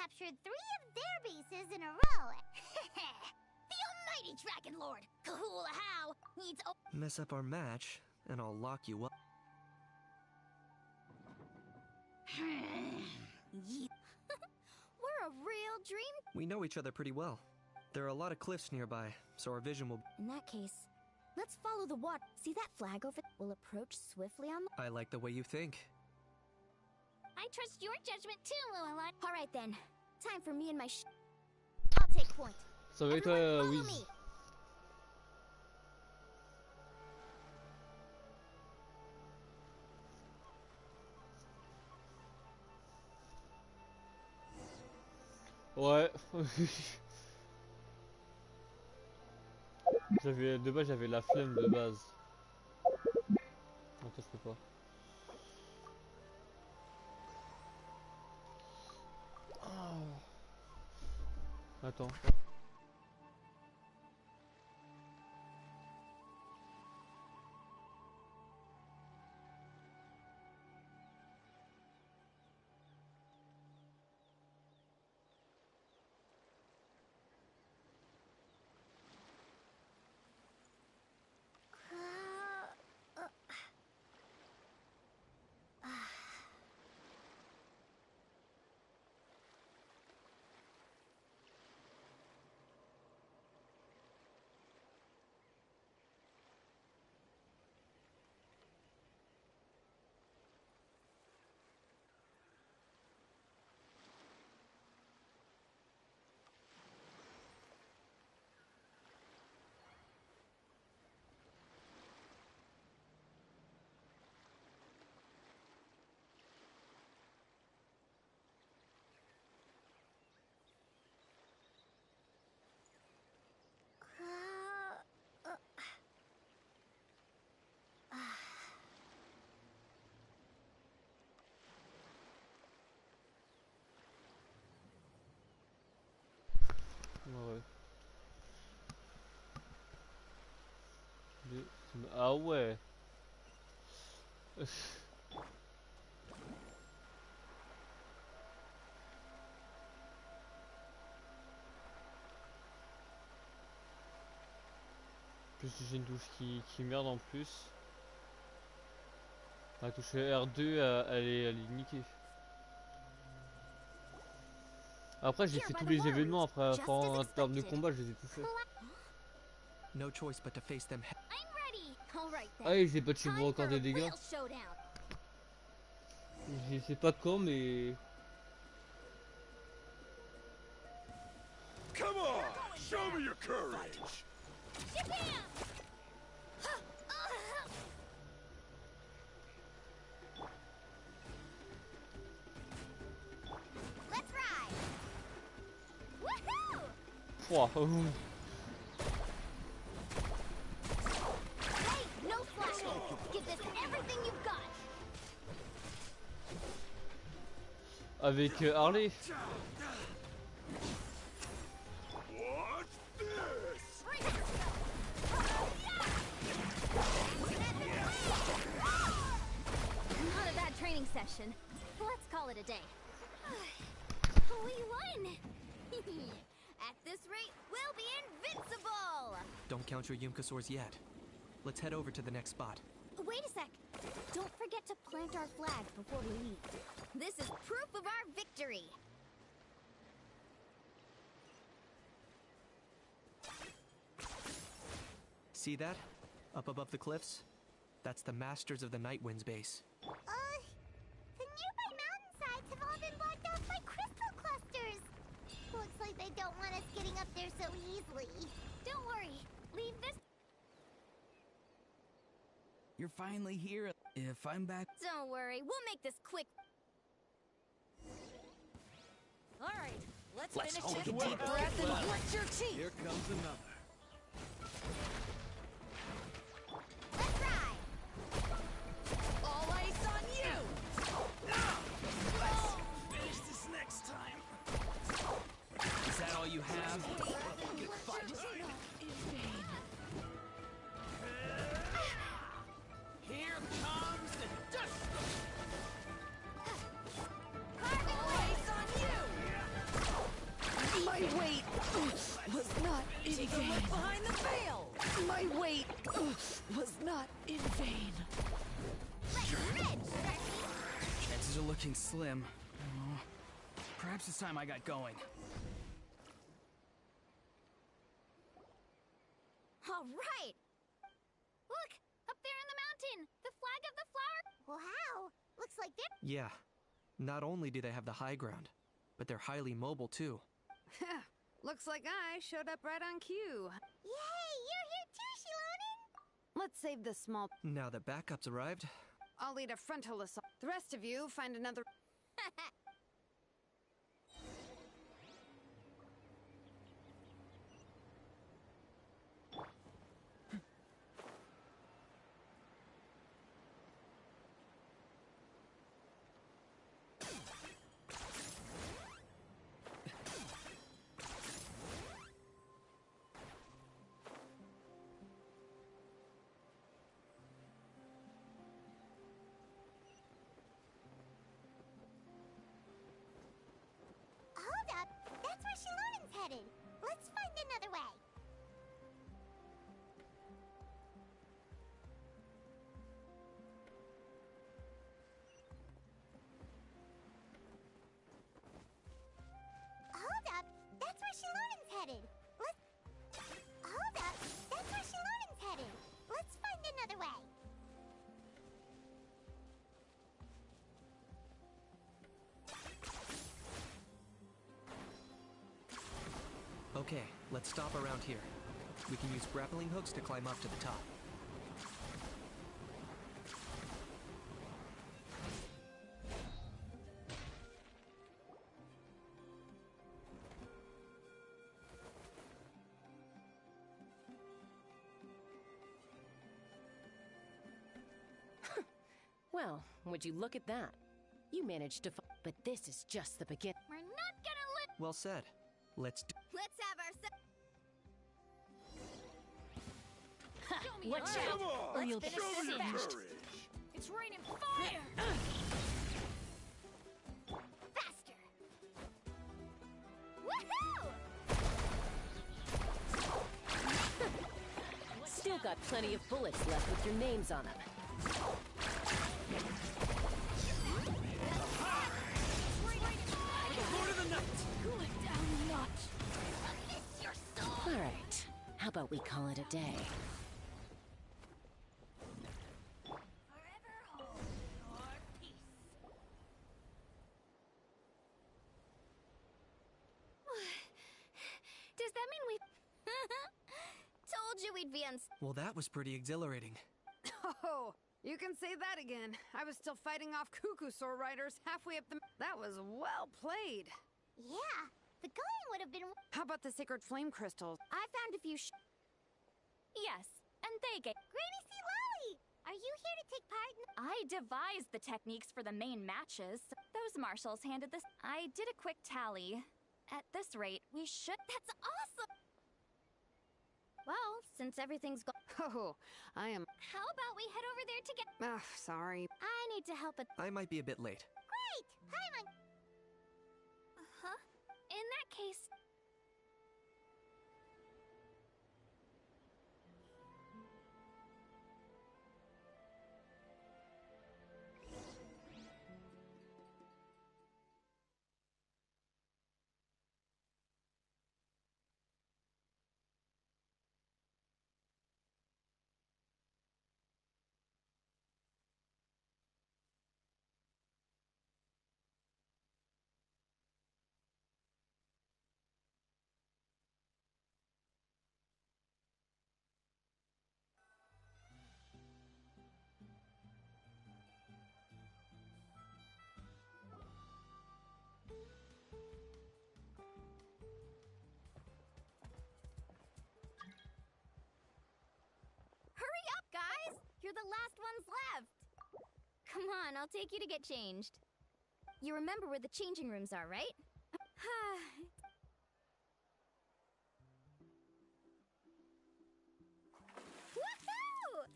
captured 3 of their bases in a row. The almighty Dragon Lord, Kahula How, needs Mess up our match, and I'll lock you up. We're a real dream. We know each other pretty well. There are a lot of cliffs nearby, so our vision will... In that case, let's follow the water. See that flag over? We'll approach swiftly on the... I like the way you think. I trust your judgment too, Llewellyn. All right then. Time for me and my I'll take point. Ça va être oui. Ouais. De base j'avais la flemme de base. Non, ça je peux pas. Attends. Ouais. Ah ouais. Plus j'ai une touche qui merde en plus. La touche R2 elle est niquée. Après j'ai fait tous les événements après en termes de combat je les ai tous faits. No choice but to face them. Ah ils n'ont pas de chez vous encore des dégâts. Je sais pas quand mais... Come on, show me your courage. Let's ride. Woohoo! Wow. Hey, no slacking. Give this everything you've got. Avec Harley. What's this? Not a bad training session. Let's call it a day. We won! At this rate, we'll be invincible! Don't count your Yumka swords yet. Let's head over to the next spot. Wait a sec. Don't forget to plant our flag before we leave. This is proof of our victory. See that? Up above the cliffs? That's the Masters of the Night Wind's base. The nearby mountainsides have all been blocked off by crystal clusters. Looks like they don't want us getting up there so easily. Don't worry. Leave this... You're finally here. If I'm back... Don't worry. We'll make this quick. All right. Let's Let's finish hold it. it Deep together. breath and grit your teeth. Here comes another. Let's ride. All ice on you. Let's finish this next time. Is that all you have? Good fight. Here comes the dust. Carving All away. ice on you. My weight was not in vain. Look behind the veil. My weight was not in vain. Chances are looking slim. Oh, perhaps it's time I got going. All right. Look, up there in the mountain, the flag of the flower. Wow, looks like they're... Yeah. Not only do they have the high ground, but they're highly mobile too. Looks like I showed up right on cue. Yay, you're here too, Shilonen. Let's save this small... Now that backup's arrived, I'll lead a frontal assault. The rest of you find another... Hold up, that's where Shilonen's headed. Let's find another way. Hold up, that's where Shilonen's headed. Hold up, that's where Shilonen's headed. Let's find another way. okay, let's stop around here. We can use grappling hooks to climb up to the top. Well, would you look at that? You managed to but this is just the beginning. We're not gonna Well said. Let's Let's have our... Watch out! Come on! Or you'll Show get me your singed. courage! It's raining fire! Faster! Woohoo! Still got plenty of bullets left with your names on them. Lord of the Night! Cool it down a notch. Miss your soul! All right. How about we call it a day? Forever hold your peace. Does that mean we... Told you we'd be Well, that was pretty exhilarating. Oh, you can say that again. I was still fighting off Cuckoosaur riders halfway up the... That was well played. Yeah, the going would have been... How about the sacred flame crystals? I found a few Yes, and they get... Granny C. Lolly! Are you here to take part in... I devised the techniques for the main matches. Those marshals handed this... I did a quick tally. At this rate, we should... That's awesome! Well, since everything's gone... Oh, I am... How about we head over there to get... Ugh, sorry. I need to help it. I might be a bit late. Great! Hi, my... Huh? In that case... Hurry up, guys! You're the last ones left! Come on, I'll take you to get changed. You remember where the changing rooms are, right? Woohoo!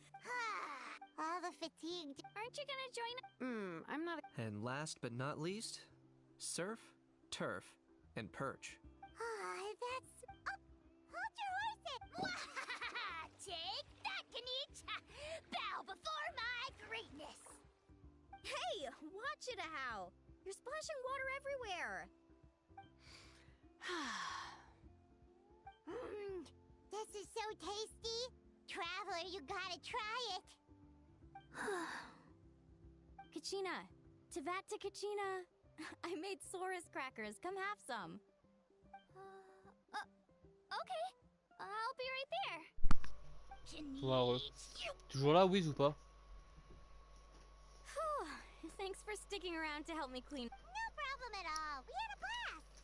All the fatigued. Aren't you gonna join? I'm not... And last but not least, surf, turf, and perch. Take that, Kanich! Bow before my greatness! Hey, watch it, how? You're splashing water everywhere. This is so tasty. Traveler, you gotta try it. Kachina, Tevat to Kachina. I made Saurus crackers. Come have some. Okay, I'll be right there. Ouais, toujours là, Wiz ou pas? Thanks for sticking around to help me clean. No problem at all. We had a blast.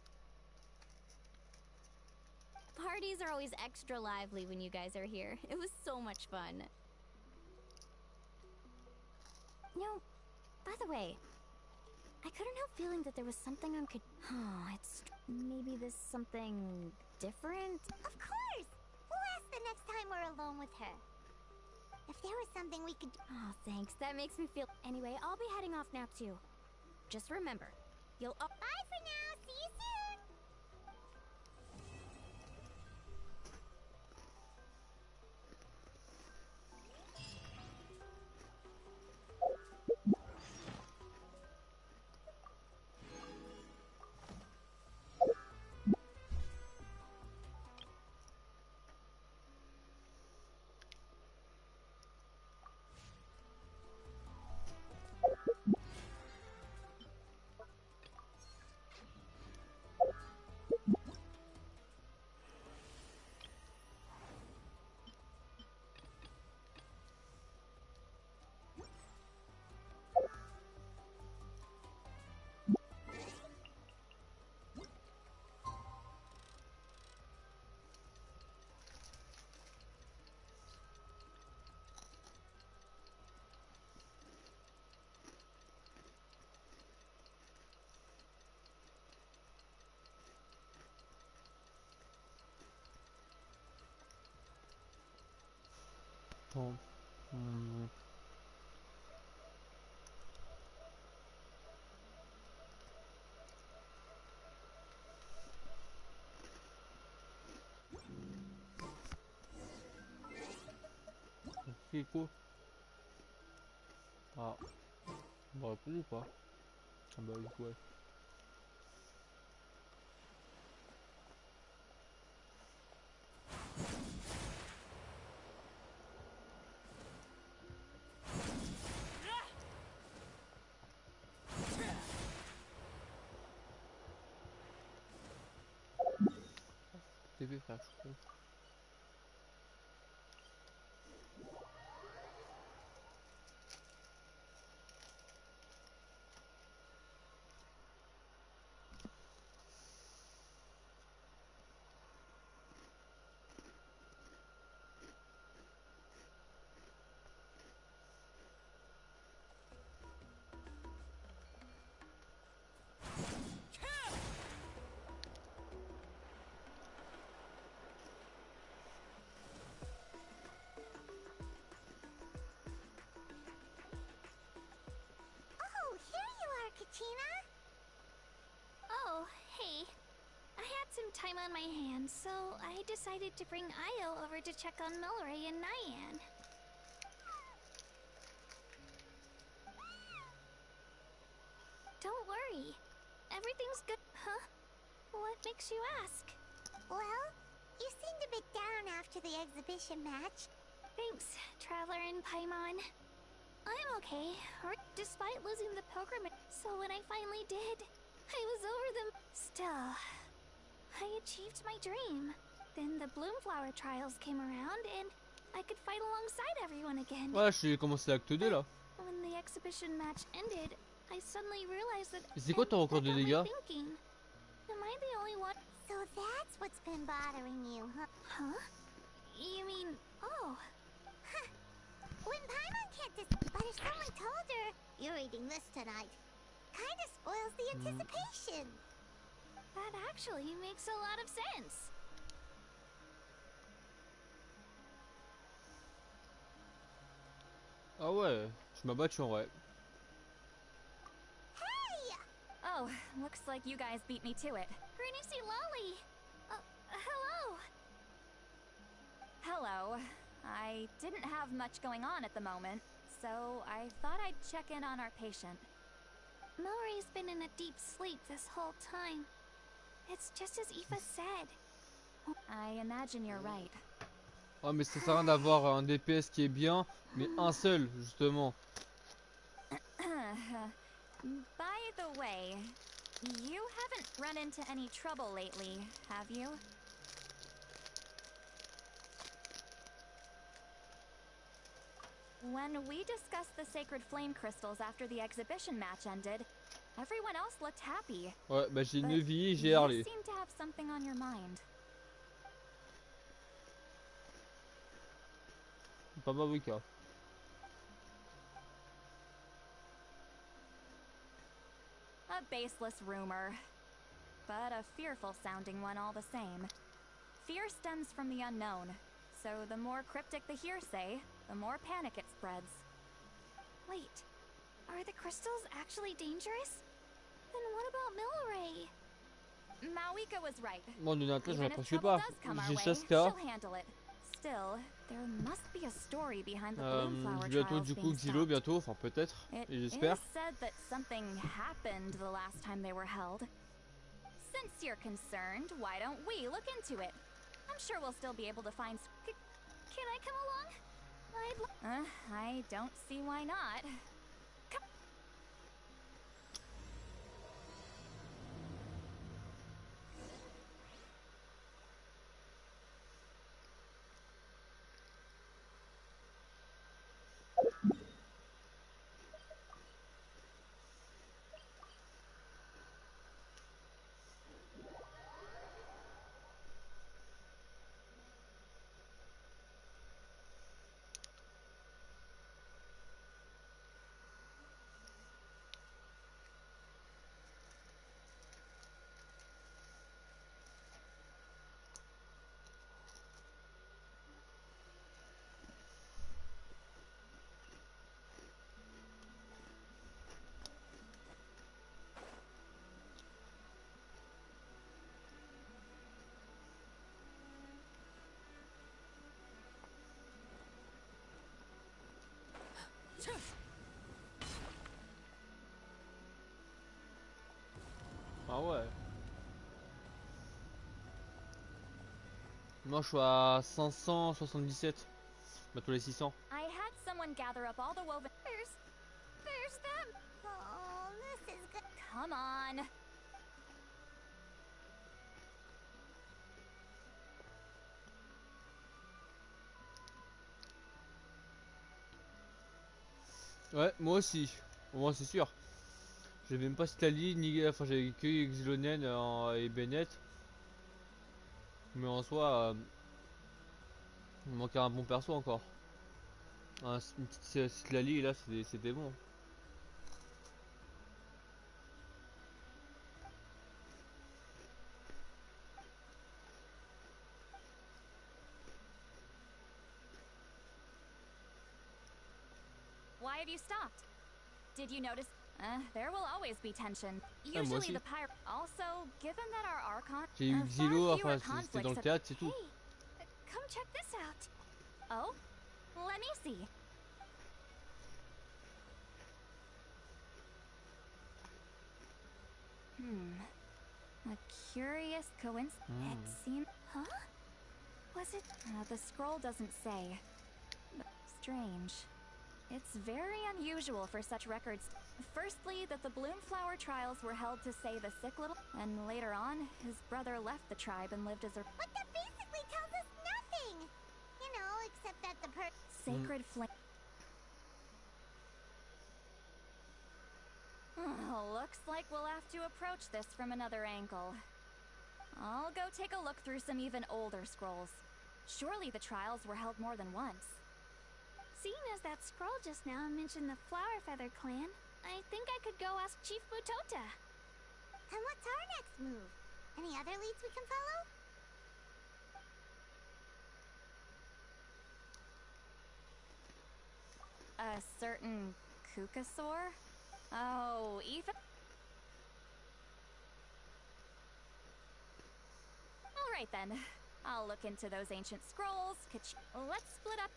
Parties are always extra lively when you guys are here. It was so much fun. You know, by the way, I couldn't help feeling that there was something on maybe this something different? Of course. We'll ask the next time we're alone with her. If there was something we could... Oh, thanks. That makes me feel... Anyway, I'll be heading off now, too. Just remember, you'll... Bye for now. See you soon. Attends. Quelque. Ah. On va répondre ou pas? Ah bah oui, ouais. TV frère, je crois. Tina? Oh, hey. I had some time on my hands, so I decided to bring Io over to check on Milray and Nyan. Don't worry. Everything's good. Huh? What makes you ask? Well, you seemed a bit down after the exhibition match. Thanks, Traveler and Paimon. I'm okay, despite losing the pilgrimage. So when I finally did, I was over them. Still, I achieved my dream. Then the Bloomflower trials came around, and I could fight alongside everyone again. Ouais, j'ai commencé l'acte 2 là. When the exhibition match ended, I suddenly realized that. C'est quoi ton record de dégâts? Am I the only one? So that's what's been bothering you, huh? Huh? You mean, oh. Huh. When Paimon can't but if someone told her, you're eating this tonight, kinda spoils the anticipation. That actually makes a lot of sense. Ah ouais, je m'as battu en vrai. Hey! Oh, looks like you guys beat me to it. Granny Lolly! Hello! Hello. didn't have much going on at the moment, so I thought I'd check in on our patient. Mallory's been in a deep sleep this whole time. It's just as Aoife said. I imagine you're right. Oh, mais ça sert à rien d'avoir un DPS qui est bien, mais un seul, justement. By the way, you haven't run into any trouble lately, have you? When we discussed the sacred flame crystals after the exhibition match ended, everyone else looked happy. Ouais, bah j'ai But Neuville et j'ai you Harley. seem to have something on your mind. Pas mauvais cas. A baseless rumor, but a fearful-sounding one all the same. Fear stems from the unknown, so the more cryptic the hearsay, the more panic it spreads. Wait, are the crystals actually dangerous? Then what about Milray? Mawika was right. Moi, Donata, je Even if l'apprécie trouble pas. does come our J'ai way, Shaska. she'll handle it. Still, there must be a story behind the bloom flower Bientôt, trials du coup, being Xylo, stopped. bientôt, enfin peut-être, It et j'espère. is said that something happened the last time they were held. Since you're concerned, why don't we look into it? I'm sure we'll still be able to find. Can I come along? I don't see why not. Ah ouais. Moi je suis à 577. Bientôt les 600. I had someone gather up all the woven. There's them. Oh, this is good. Come on. Ouais, moi aussi. Au moins c'est sûr. J'ai même pas Stali, ni. Enfin, j'avais que Xylonen et Bennett. Mais en soi, il me manquait un bon perso encore. Une petite Stali, là, c'était bon. Why have you stopped? Did you notice? There will always be tension. moi Usually aussi. the pirate. Also, given that our Archon. J'ai eu Xylo, enfin, c'était dans le théâtre, c'est tout. Hey, come check this out. Oh, let me see. A curious coincidence. It seems. Huh? Was it? The scroll doesn't say. Strange. It's very unusual for such records. Firstly, that the Bloomflower trials were held to save a sick little, and later on, his brother left the tribe and lived as a But that basically tells us nothing. You know, except that the sacred flame. Looks like we'll have to approach this from another angle. I'll go take a look through some even older scrolls. Surely the trials were held more than once. Seeing as that scroll just now mentioned the Flower Feather clan, I think I could go ask Chief Butota. And what's our next move? Any other leads we can follow? A certain Kukasaur? Oh, even. Alright then. I'll look into those ancient scrolls. Let's split up.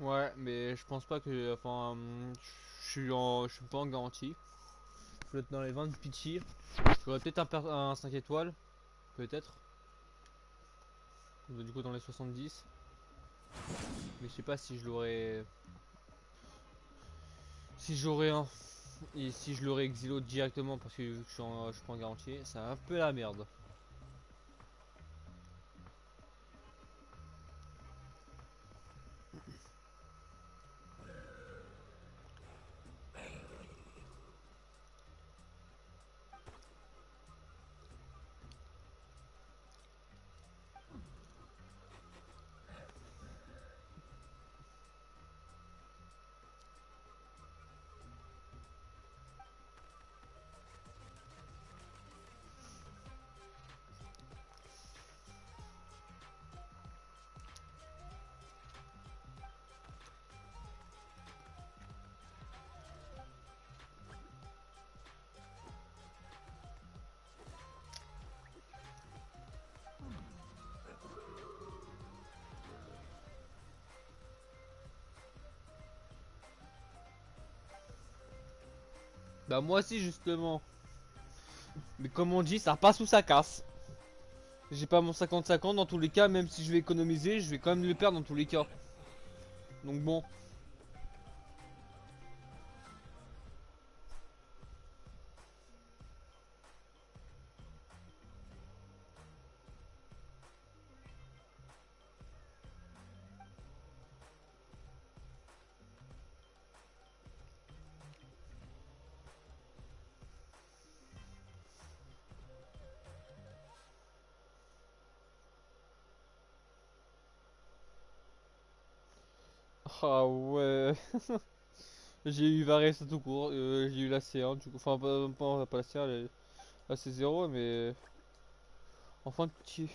Ouais, mais je pense pas que. Enfin, je suis pas en garantie. Je dois être dans les 20 de pitchy. J'aurais peut-être un 5 étoiles. Peut-être. Du coup, dans les 70. Mais je sais pas si je l'aurais. Si j'aurais un. Et si je l'aurais exilo directement parce que vu que je suis pas en garantie, c'est un peu la merde. Bah moi aussi justement. Mais comme on dit, ça passe ou ça casse. J'ai pas mon 50-50 dans tous les cas, même si je vais économiser, je vais quand même le perdre dans tous les cas. Donc bon. Ah ouais. J'ai eu Varese tout court, j'ai eu la C1 du coup, enfin pas la C1, la C0 mais enfin petit.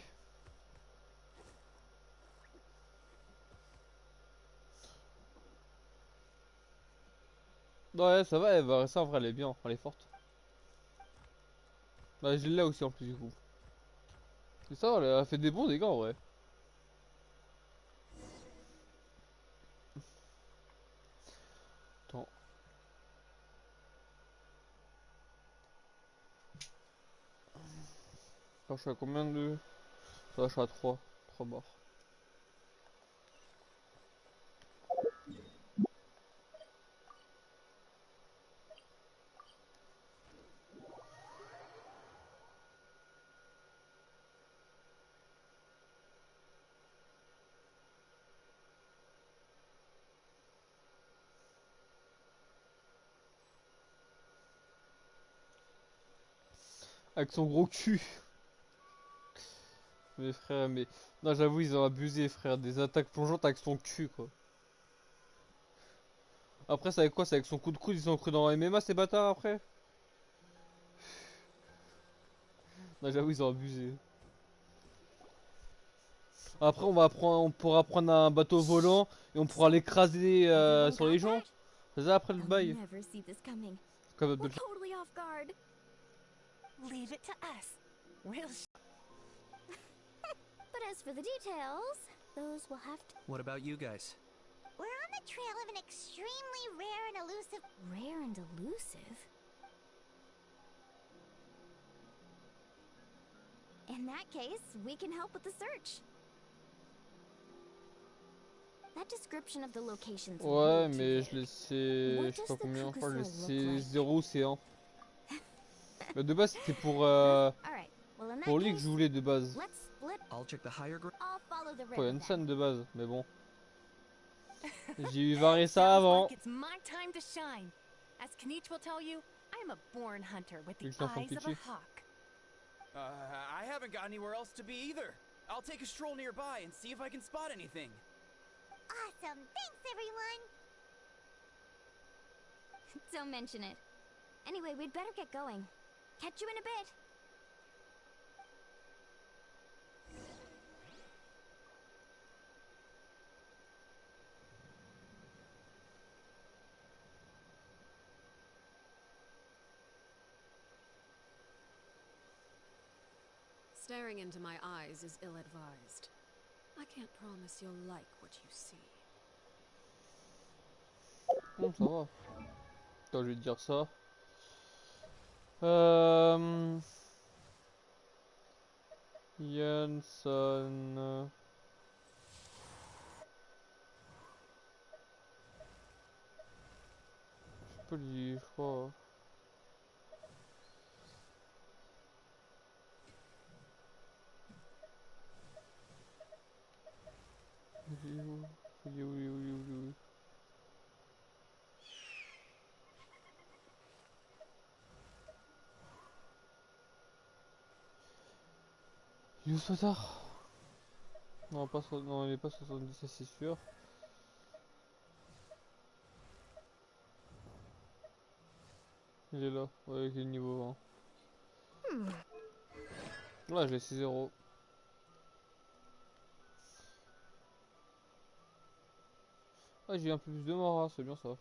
Ouais ça va, Varese en vrai elle est bien, elle est forte. Bah je l'ai là aussi en plus du coup. C'est ça, elle a fait des bons dégâts en vrai. Attends. Là, je suis à combien de... Là je suis à 3. 3 morts. Avec son gros cul. Mes frères, mais... Non j'avoue ils ont abusé frère, des attaques plongeantes avec son cul quoi. Après c'est avec quoi? C'est avec son coup de coude, ils ont cru dans MMA ces bâtards après? Non j'avoue ils ont abusé. Après on pourra prendre un bateau volant et on pourra l'écraser sur les gens. C'est ça après le bail. Never see this coming. Comme We're totally off guard. Leave it to us. We'll But as for the details, those will have to... What about you guys? We're on the trail of an extremely rare and elusive. Rare and elusive? In that case, we can help with the search. That description of the location's Ouais, way too mais je vague. laissais. What Je sais does pas the combien. Je crois que je Kukusou laissais look like? 0 ou C1. Mais de base, c'était Alright, well in pour that lui que je case, voulais de base. let's split. I'll check the higher ground. I'll follow the Pour river Hansen then. de base, mais bon. J'ai eu varié ça Sounds avant. like it's my time to shine. As Kanich will tell you, I'm a born hunter with the Ils sont en eyes of a pitcher. hawk. I haven't got anywhere else to be either. I'll take a stroll nearby and see if I can spot anything. Awesome. Thanks, everyone. Don't mention it. Anyway, we'd better get going. Catch you in a bit. Staring into my eyes is ill-advised. I can't promise you'll like what you see. Ça va. Attends, je vais te dire ça. Jensen. Je peux le dire, je crois. Oui, oui, oui, oui, oui. Il est où ce tard? Non, pas non, il est pas 70, ça c'est sûr. Il est là, ouais, avec le niveau 20. Ouais, je l'ai 6-0. Ah, j'ai un peu plus de morts, hein, c'est bien ça.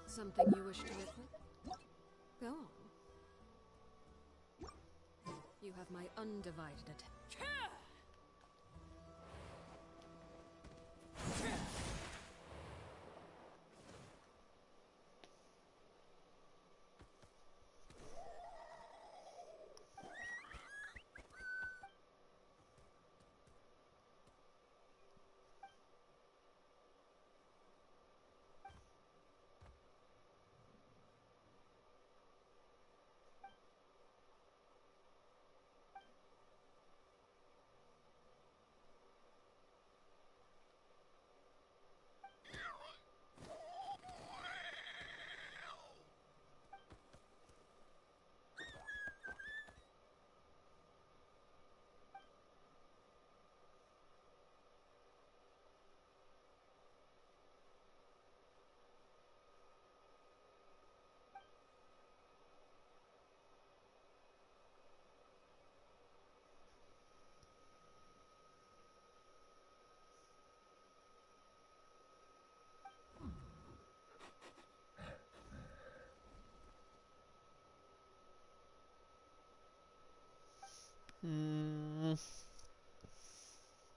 Something you wish to witness? Go on. You have my undivided attention.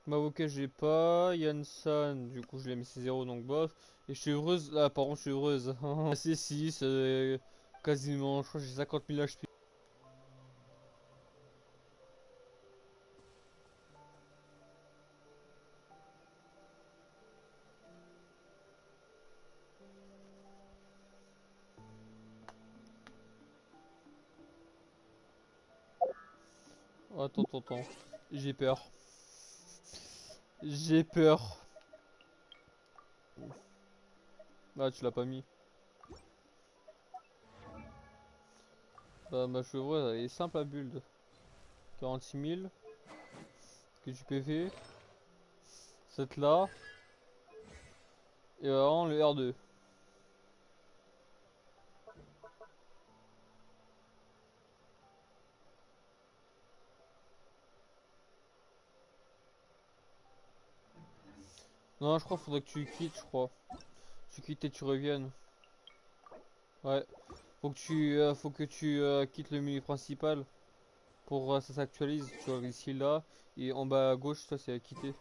M'avocat j'ai pas, Yansan, du coup je l'ai mis 6-0 donc bof. Et je suis heureuse, là par contre je suis heureuse. C'est 6, quasiment, je crois que j'ai 50 000 HP. Attends, j'ai peur. J'ai peur. Ah, tu l'as pas mis. Bah, ma chevreuse elle est simple à build. 46 000. Que du PV. Cette là. Et vraiment le R2. Non, je crois faudrait que tu quittes, je crois. Tu quittes et tu reviennes. Ouais. Faut que tu quittes le menu principal. Pour ça s'actualise. Tu vois ici là. Et en bas à gauche, ça c'est à quitter.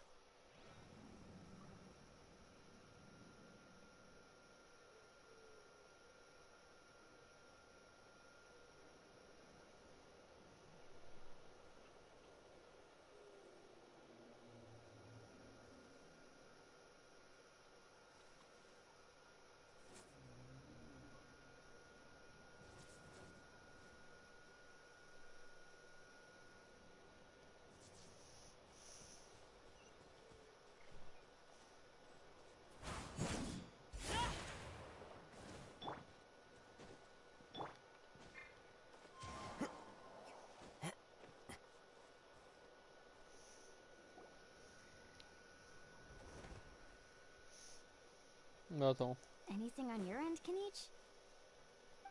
Attends. Anything on your end, Kanich?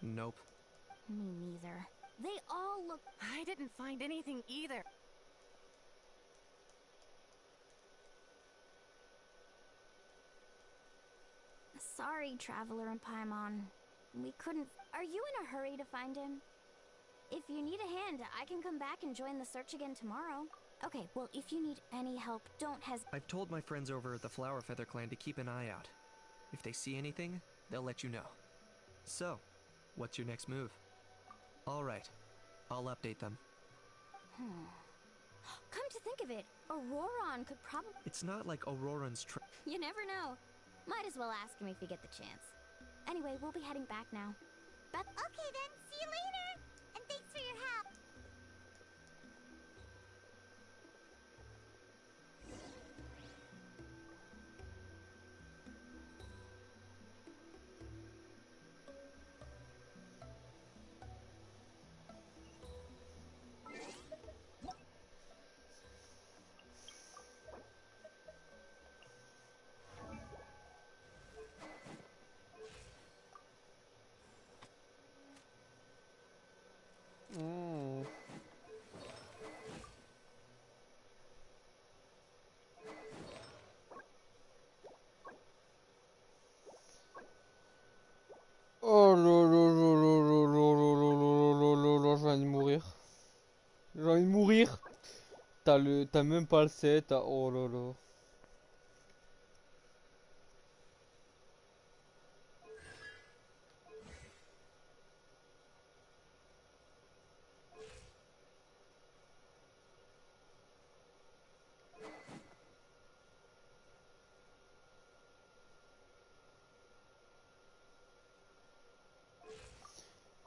Nope. Me neither. They all look. I didn't find anything either. Sorry, Traveler and Paimon. We couldn't. Are you in a hurry to find him? If you need a hand, I can come back and join the search again tomorrow. Okay, well, if you need any help, don't hesitate. I've told my friends over at the Flower Feather Clan to keep an eye out. If they see anything, they'll let you know. So, what's your next move? Alright, I'll update them. Come to think of it, Auroron could probably. It's not like Auroran's You never know. Might as well ask him if you get the chance. Anyway, we'll be heading back now. Okay then, see you later! And thanks for your help! Oh là là là là là là là là là là là, j'ai envie de mourir. J'ai envie de mourir. T'as même pas le set. Oh là là.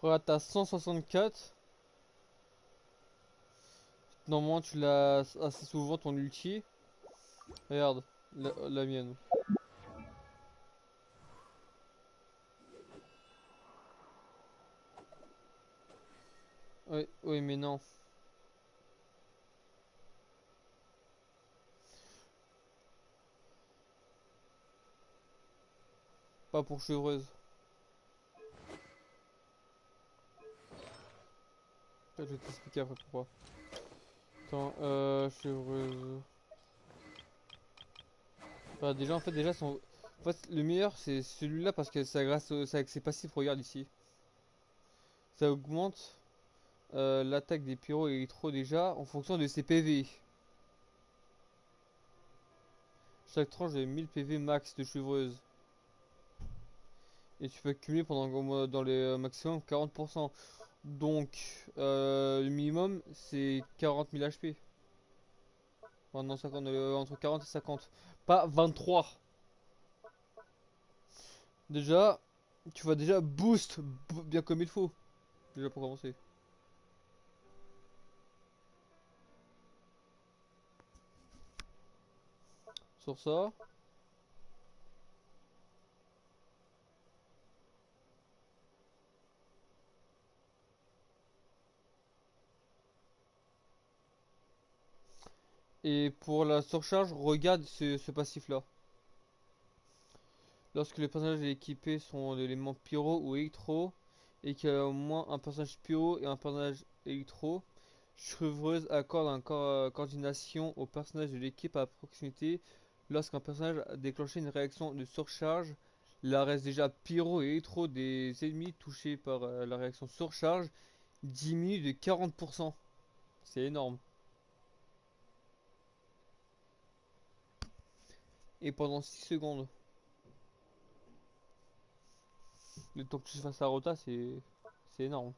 Regarde, t'as 164. Normalement, tu l'as assez souvent ton ulti. Regarde, la mienne. Oui, oui, mais non. Pas pour chevreuse. Je vais t'expliquer après pourquoi. Attends, chevreuse. Bah, déjà, en fait, en fait, le meilleur, c'est celui-là parce que c'est c'est avec ses passifs. Regarde ici. Ça augmente l'attaque des pyros électro déjà en fonction de ses PV. Chaque tranche de 1000 PV max de chevreuse. Et tu peux accumuler dans les maximum 40%. Donc, le minimum, c'est 40 000 HP. Enfin, non, 50, entre 40 et 50. Pas 23. Déjà, tu vas déjà boost bien comme il faut. Déjà pour commencer. Sur ça. Et pour la surcharge, regarde ce passif-là. Lorsque les personnages équipés sont d'éléments pyro ou électro, et qu'il y a au moins un personnage pyro et un personnage électro, Chevreuse accorde une coordination au personnage de l'équipe à proximité. Lorsqu'un personnage a déclenché une réaction de surcharge, la reste déjà pyro et électro des ennemis touchés par la réaction surcharge diminue de 40%. C'est énorme. Et pendant 6 secondes. Le temps que tu fasses la rota, c'est énorme.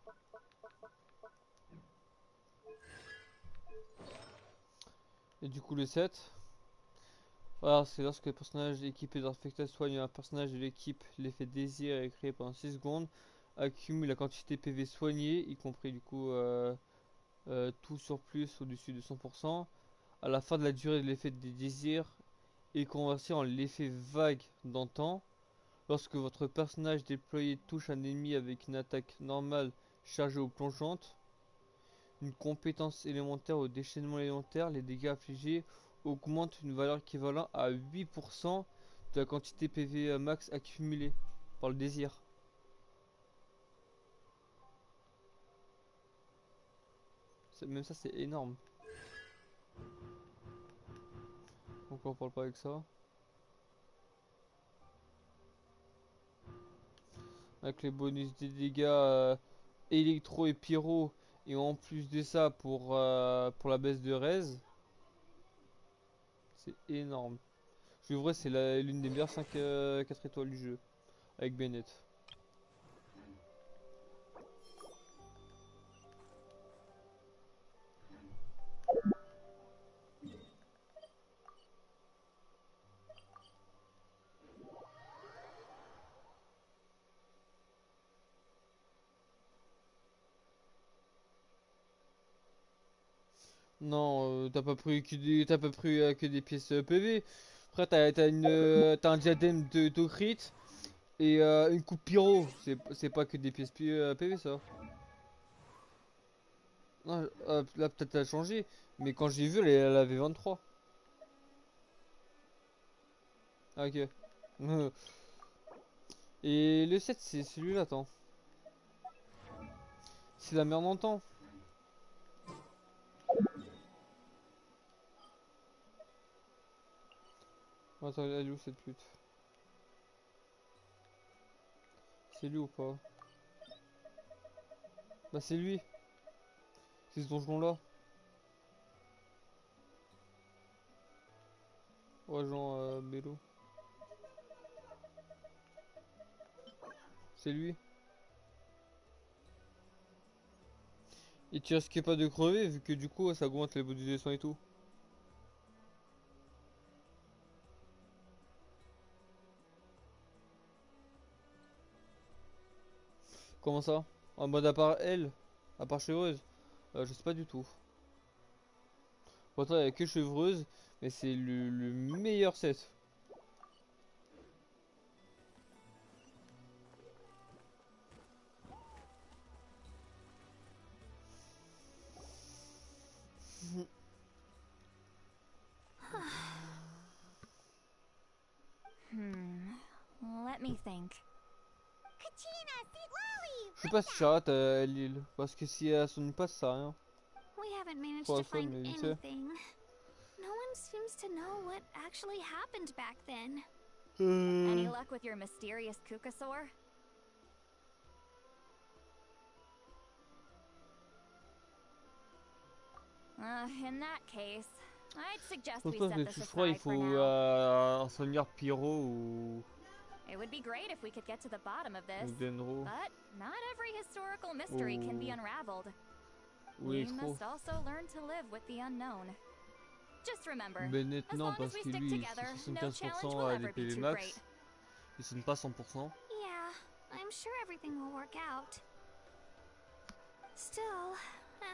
Et du coup, le 7. Voilà, c'est lorsque le personnage équipé d'infecté soigne un personnage de l'équipe, l'effet désir est créé pendant 6 secondes, accumule la quantité PV soignée, y compris du coup tout surplus au-dessus de 100%. À la fin de la durée de l'effet des désirs est converti en l'effet vague d'antan. Lorsque votre personnage déployé touche un ennemi avec une attaque normale chargée ou plongeante, une compétence élémentaire ou déchaînement élémentaire, les dégâts affligés augmentent une valeur équivalente à 8% de la quantité PV max accumulée par le désir. Même ça c'est énorme. Donc on parle pas avec ça. Avec les bonus des dégâts électro et pyro. Et en plus de ça pour la baisse de raise. C'est énorme. Je vrai c'est l'une des meilleures 4 étoiles du jeu. Avec Bennett. Non, t'as pas pris que des pièces PV. Après t'as un diadème de crit et une coupe pyro. C'est pas que des pièces PV ça. Non, là peut-être t'as changé, mais quand j'ai vu elle avait 23. Ah, ok. Et le 7 c'est celui-là, attends. C'est la merde en temps. Attends, elle est où cette pute? C'est lui ou pas? Bah c'est lui. C'est ce donjon là. Ouais, genre Bélo. C'est lui. Et tu risques pas de crever vu que du coup ça augmente les bonus de sang et tout. Comment ça? En mode à part elle? À part chevreuse? Je sais pas du tout. Pourtant il y a que chevreuse, mais c'est le meilleur set. Let me think. Kachina, see Lolly! Je sais pas si Charlotte elle l'île. Parce que si elle sonne pas, ça sert à rien. We haven't managed Pour to la fun, find mais vite fait. anything. No one seems to know what actually happened back then. Any luck with your mysterious Kukasaur? In that case, I'd suggest Je we pense set que this tu feras, il aside for faut now. un seigneur pyro ou It would be great if we could get to the bottom of this, Denro but not every historical mystery can be ou unraveled. ou We Electro. must also learn to live with the unknown. Just remember, Bennett as non long as parce we que stick lui together, c'est no challenge 75% will à ever des be PV too max. great. Il sonne pas 100%. Yeah, I'm sure everything will work out. Still,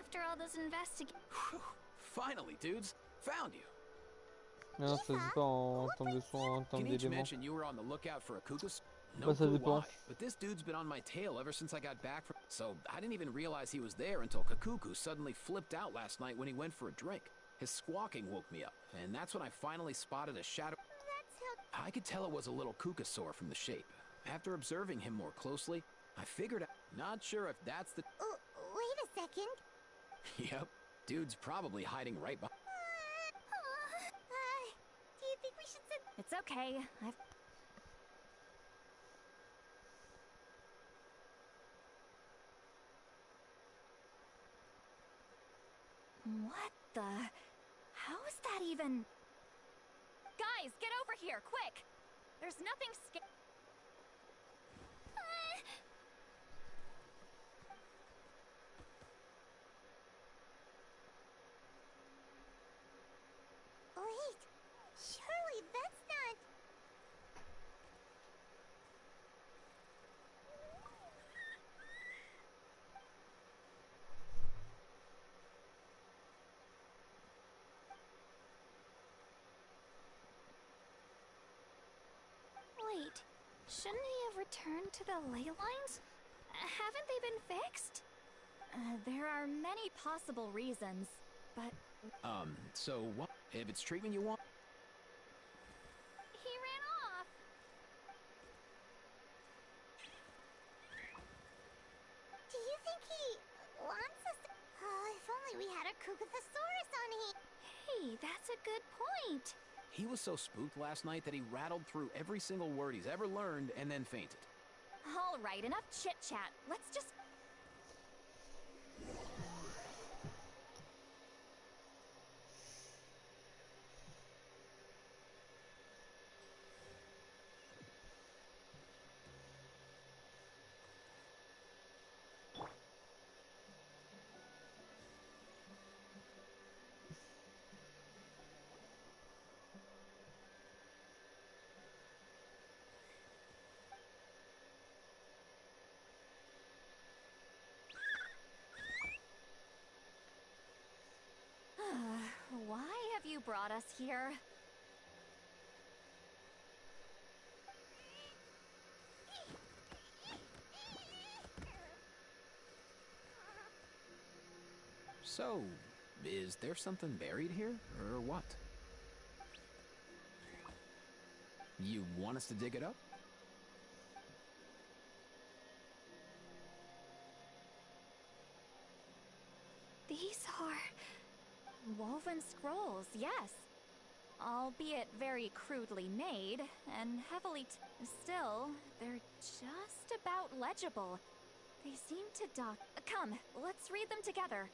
after all this investigation. Finally, dudes, found you. Non, ça se dit pas en termes de son, en termes Kinich d'éléments. mentioned you were on the lookout for a Kukas. No Bah ça clue dépend. why, but this dude's been on my tail ever since I got back from. So I didn't even realize he was there until Kakuku suddenly flipped out last night when he went for a drink. His squawking woke me up, and that's when I finally spotted a shadow. That's how... I could tell it was a little Kukasaur from the shape. After observing him more closely, I figured out. Not sure if that's the. wait a second. Yep, dude's probably hiding right behind. Do you think we should send... It's okay. What the? How is that even? Guys, get over here, quick! There's nothing Wait, surely that's not... Wait, shouldn't he have returned to the ley lines? Haven't they been fixed? There are many possible reasons, but So what? If it's treatment you want. He ran off. we had a Kukathosaurus on here. Hey, that's a good point. He was so spooked last night that he rattled through every single word he's ever learned and then fainted. All right, enough chit-chat. Let's just... Why have you brought us here? So, is there something buried here, or what? You want us to dig it up? These are... woven scrolls, yes. Albeit very crudely made, and heavily still, they're just about legible. They seem to dock... Come, let's read them together.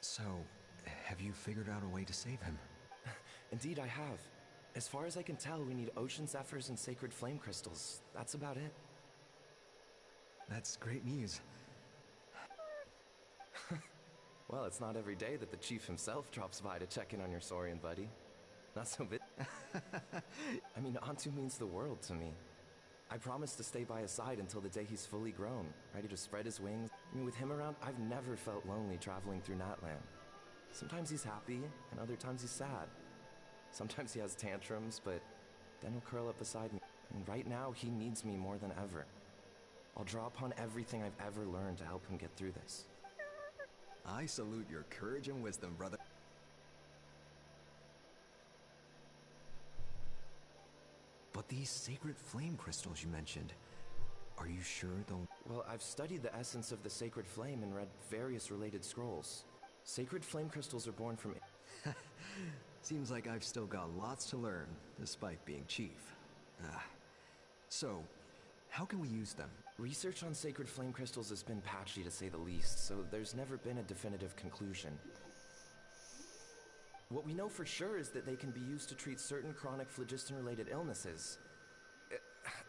So, have you figured out a way to save him? Indeed, I have. As far as I can tell, we need ocean zephyrs and sacred flame crystals. That's about it. That's great news. Well, it's not every day that the chief himself drops by to check in on your Saurian buddy. Not so bit. I mean, Antu means the world to me. I promise to stay by his side until the day he's fully grown, ready to spread his wings. I mean, with him around, I've never felt lonely traveling through Natland. Sometimes he's happy, and other times he's sad. Sometimes he has tantrums, but then he'll curl up beside me. And right now, he needs me more than ever. I'll draw upon everything I've ever learned to help him get through this. I salute your courage and wisdom, brother. But these sacred flame crystals you mentioned, are you sure they'll... Well, I've studied the essence of the sacred flame and read various related scrolls. Sacred flame crystals are born from... Seems like I've still got lots to learn, despite being chief. So, how can we use them? Research on sacred flame crystals has been patchy to say the least, so there's never been a definitive conclusion. What we know for sure is that they can be used to treat certain chronic phlogiston-related illnesses.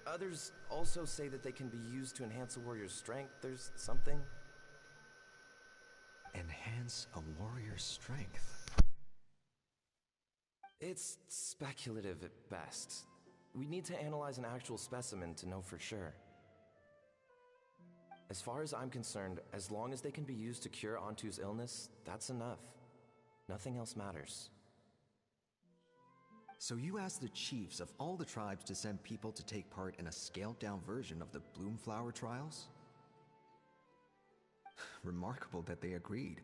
Others also say that they can be used to enhance a warrior's strength. There's something. Enhance a warrior's strength? It's speculative at best. We need to analyze an actual specimen to know for sure. As far as I'm concerned, as long as they can be used to cure Antu's illness, that's enough. Nothing else matters. So you asked the chiefs of all the tribes to send people to take part in a scaled-down version of the Bloomflower trials? Remarkable that they agreed,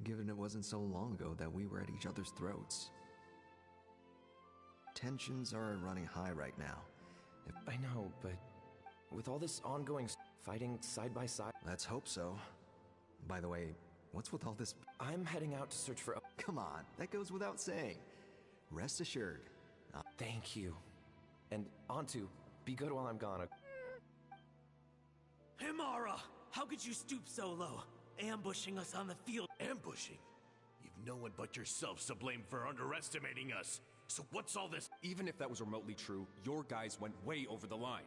given it wasn't so long ago that we were at each other's throats. Tensions are running high right now. I know, but with all this ongoing fighting side by side... Let's hope so. By the way, what's with all this... I'm heading out to search for... Come on, that goes without saying. Rest assured. Thank you. And Antu, be good while I'm gone. Himara! How could you stoop so low? Ambushing us on the field. Ambushing? You've no one but yourself to blame for underestimating us. So what's all this? Even if that was remotely true, your guys went way over the line.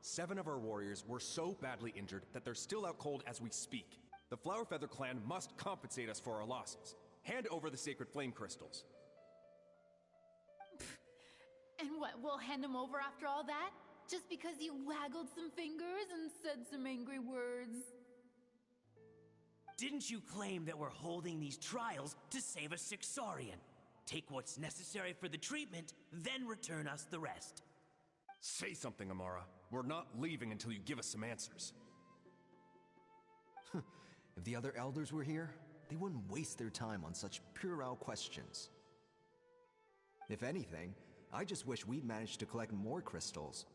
7 of our warriors were so badly injured that they're still out cold as we speak. The Flower Feather clan must compensate us for our losses. Hand over the sacred flame crystals. And what, we'll hand them over after all that? Just because you waggled some fingers and said some angry words? Didn't you claim that we're holding these trials to save a sick Saurian? Take what's necessary for the treatment, then return us the rest. Say something, Amara. We're not leaving until you give us some answers. If the other elders were here, they wouldn't waste their time on such puerile questions. If anything, I just wish we'd managed to collect more crystals.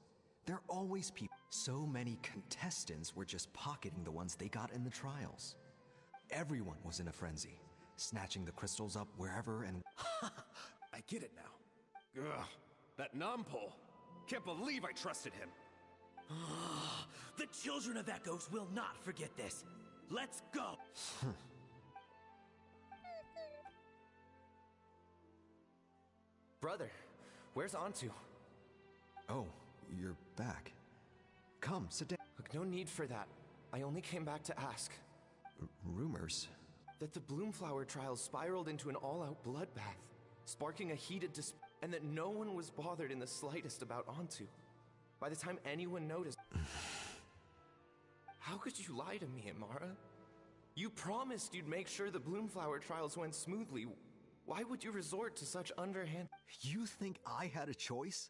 There are always people. So many contestants were just pocketing the ones they got in the trials. Everyone was in a frenzy, snatching the crystals up wherever and... I get it now. Ugh, that Nampol. Can't believe I trusted him. The children of Echoes will not forget this. Let's go! Brother, where's Antu? Oh, you're back. Come, sit down. Look, no need for that. I only came back to ask. Rumors? That the Bloomflower trials spiraled into an all-out bloodbath, sparking a heated and that no one was bothered in the slightest about Antu. By the time anyone noticed... How could you lie to me, Amara? You promised you'd make sure the Bloomflower trials went smoothly. Why would you resort to such underhand... You think I had a choice?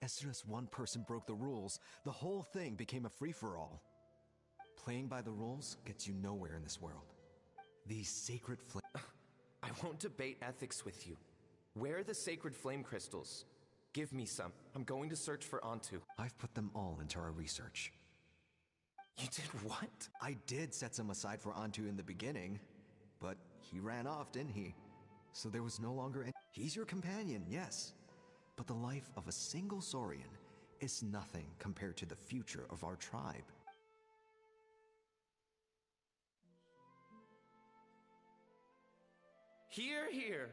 As soon as one person broke the rules, the whole thing became a free-for-all. Playing by the rules gets you nowhere in this world. These sacred flame... I won't debate ethics with you. Where are the sacred flame crystals? Give me some. I'm going to search for Antu. I've put them all into our research. You did what? I did set some aside for Antu in the beginning, but he ran off, didn't he? So there was no longer any... He's your companion, yes. But the life of a single Saurian is nothing compared to the future of our tribe. Hear, hear.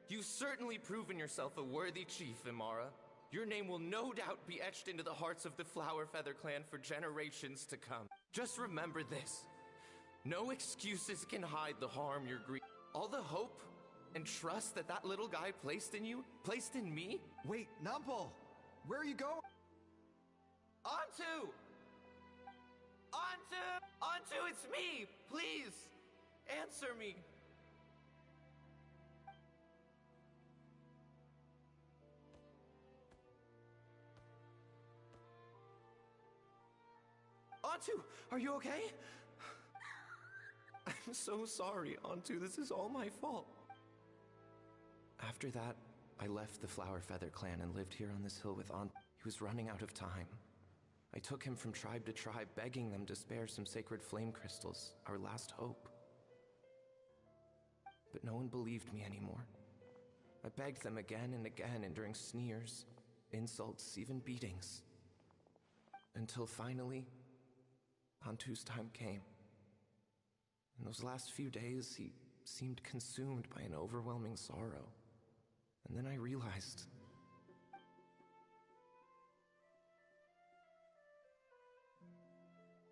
You've certainly proven yourself a worthy chief, Imara. Your name will no doubt be etched into the hearts of the Flower Feather clan for generations to come. Just remember this. No excuses can hide the harm you're grieving. All the hope and trust that that little guy placed in you, placed in me. Wait, Nampol! Where are you going? Antu! Antu! Antu, it's me! Please! Answer me! Antu, are you okay? I'm so sorry, Antu. This is all my fault. After that, I left the Flower Feather clan and lived here on this hill with Antu. He was running out of time. I took him from tribe to tribe, begging them to spare some sacred flame crystals, our last hope. But no one believed me anymore. I begged them again and again, enduring sneers, insults, even beatings. Until finally... Antu's time came. In those last few days, he seemed consumed by an overwhelming sorrow. And then I realized...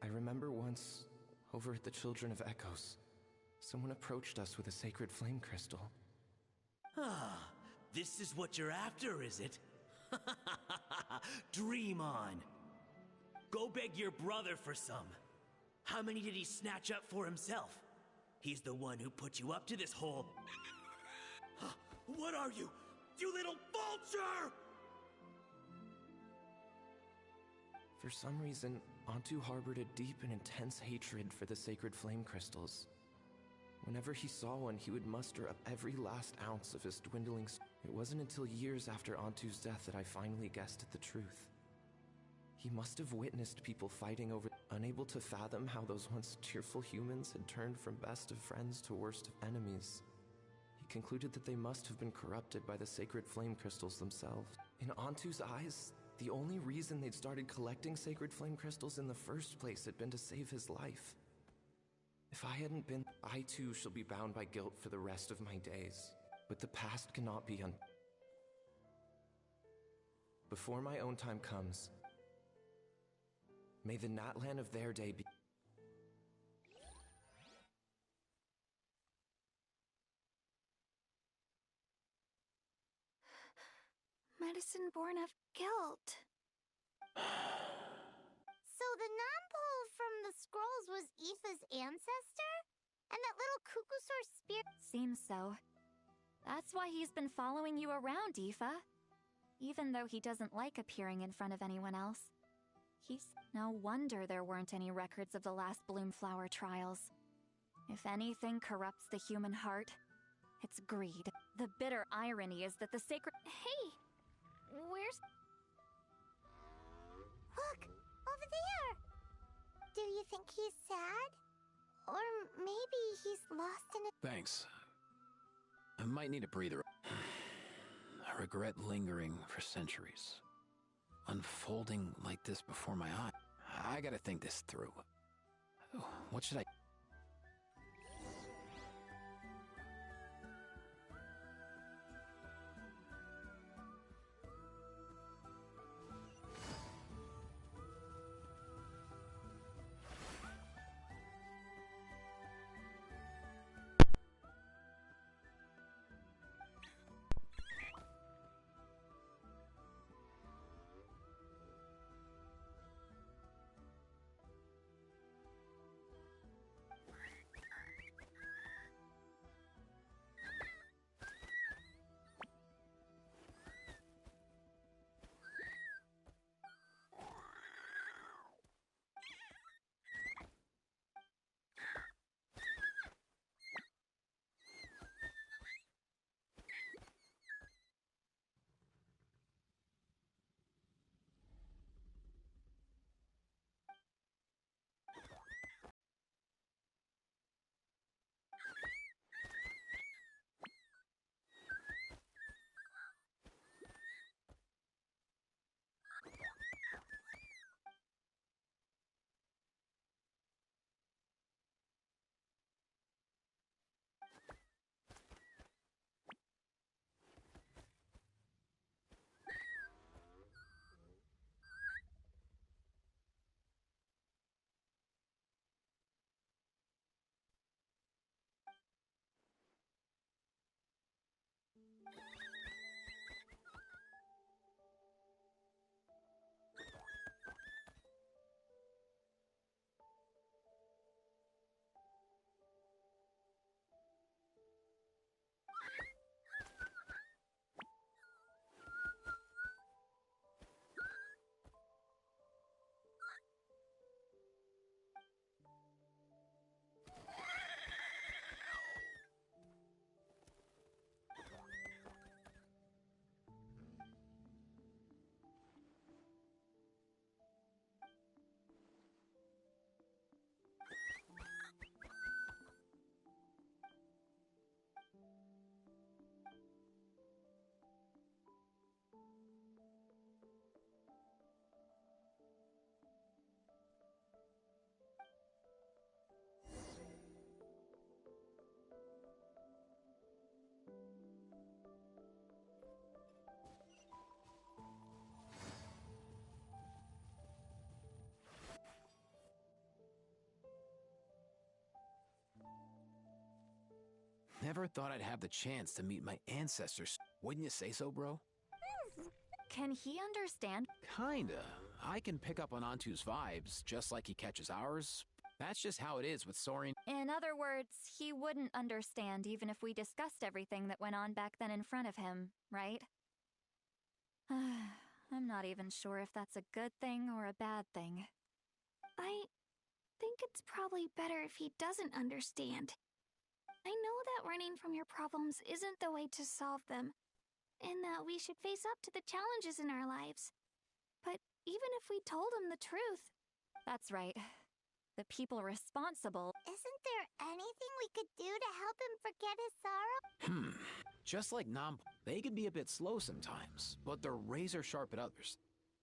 I remember once, over at the Children of Echoes, someone approached us with a sacred flame crystal. Ah, this is what you're after, is it? Dream on. Go beg your brother for some. How many did he snatch up for himself? He's the one who put you up to this whole... What are you? You little vulture! For some reason, Antu harbored a deep and intense hatred for the sacred flame crystals. Whenever he saw one, he would muster up every last ounce of his dwindling... It wasn't until years after Antu's death that I finally guessed at the truth. He must have witnessed people fighting over... Unable to fathom how those once cheerful humans had turned from best of friends to worst of enemies. He concluded that they must have been corrupted by the sacred flame crystals themselves. In Antu's eyes, the only reason they'd started collecting sacred flame crystals in the first place had been to save his life. If I hadn't been... I too shall be bound by guilt for the rest of my days. But the past cannot be Before my own time comes... May the Natlan of their day be... Medicine born of guilt. So the Nampol from the scrolls was Aoife's ancestor? And that little Cuckoosaur spirit... Seems so. That's why he's been following you around, Aoife. Even though he doesn't like appearing in front of anyone else. No wonder there weren't any records of the last Bloomflower trials. If anything corrupts the human heart, it's greed. The bitter irony is that the sacred... Hey! where's... Look, over there! Do you think he's sad? Or maybe he's lost in a... Thanks. I might need a breather. I regret lingering for centuries. Unfolding like this before my eye. I gotta think this through. What should I... Never thought I'd have the chance to meet my ancestors. Wouldn't you say so, bro? Can he understand? Kinda. I can pick up on Antu's vibes, just like he catches ours. That's just how it is with Soaring. In other words, he wouldn't understand even if we discussed everything that went on back then in front of him, right? I'm not even sure if that's a good thing or a bad thing. I think it's probably better if he doesn't understand. I know that running from your problems isn't the way to solve them, and that we should face up to the challenges in our lives. But even if we told him the truth... That's right. The people responsible... Isn't there anything we could do to help him forget his sorrow? Just like they can be a bit slow sometimes, but they're razor sharp at others.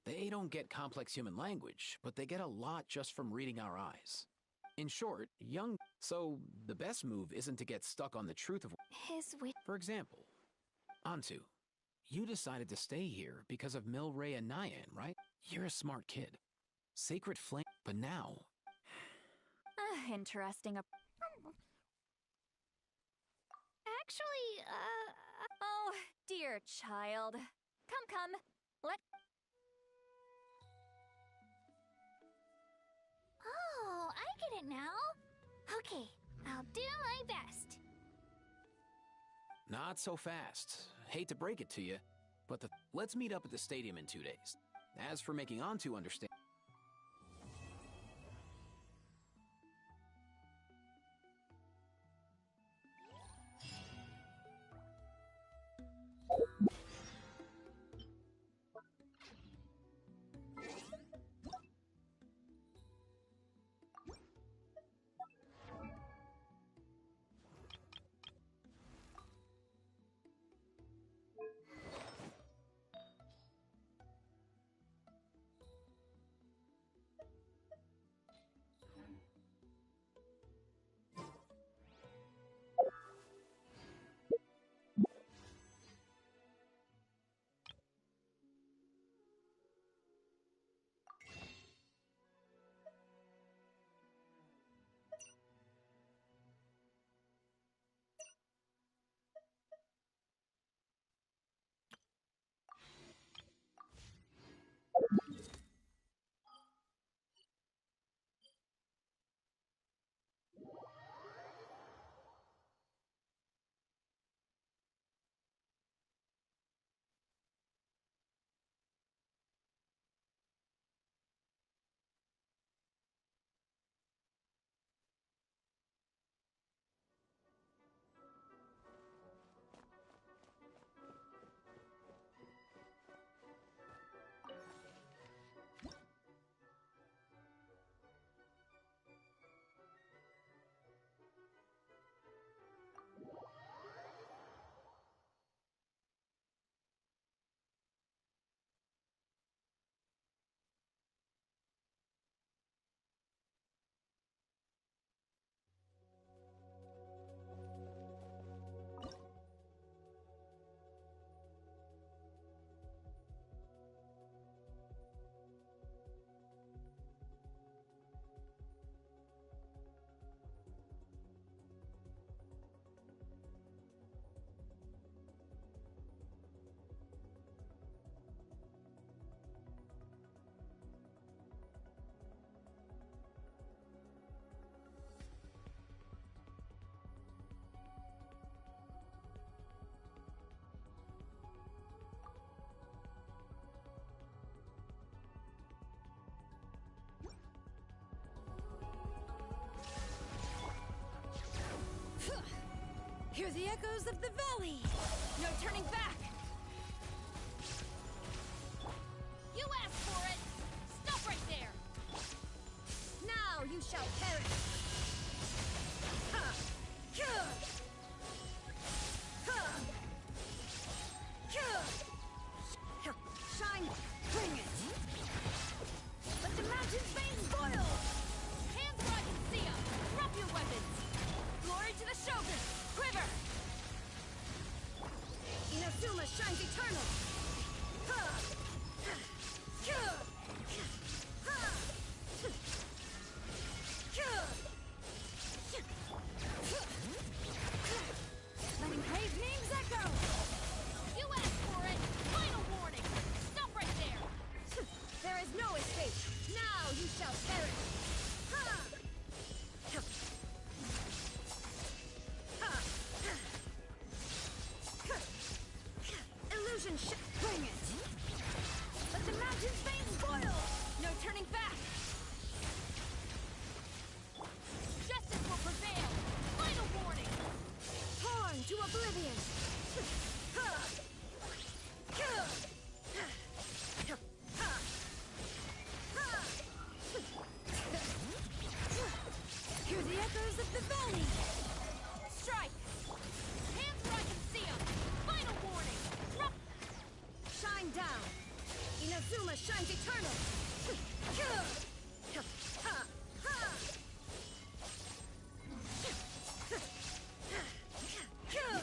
They don't get complex human language, but they get a lot just from reading our eyes. In short, so the best move isn't to get stuck on the truth of his wit. For example, Antu, you decided to stay here because of Milray and Nyan, right? You're a smart kid. Sacred flame, but now... Interesting. Actually, Oh, dear child. Come. Oh, I get it now. Okay, I'll do my best. Not so fast. Hate to break it to you, but let's meet up at the stadium in 2 days. As for making Antu understand... the echoes of the valley! No turning back! You asked for it! Stop right there! Now you shall perish! Ha! Kyur! Ha! Kyur! Shine! Bring it! Let the mountain's veins boil! Hands where I can see them! Drop your weapons! Glory to the Shogun! Quiver! Inazuma shines eternal! Ha! Kyur! Ha! Kyur! Letting brave names echo! You asked for it! Final warning! Stop right there! There is no escape! Now you shall perish! Ha! Ha! Illusion bring it! Let the mountain's veins boil! No turning back! Justice will prevail! Final warning! Torn to oblivion! Ha! Kyur! Ha! Ha! Hear the echoes of the valley! Strike! Hands where I can see them! Final warning! Drop! Shine down! Inazuma shines eternal! Kyur! Ha! Ha! Kyur!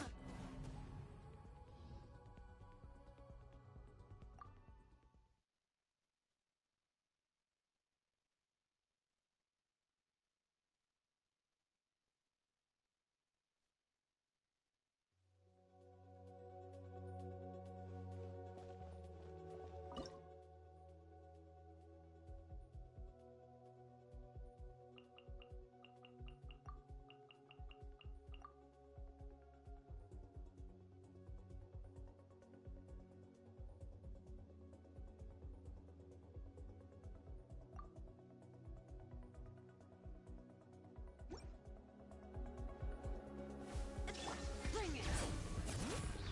Bring it!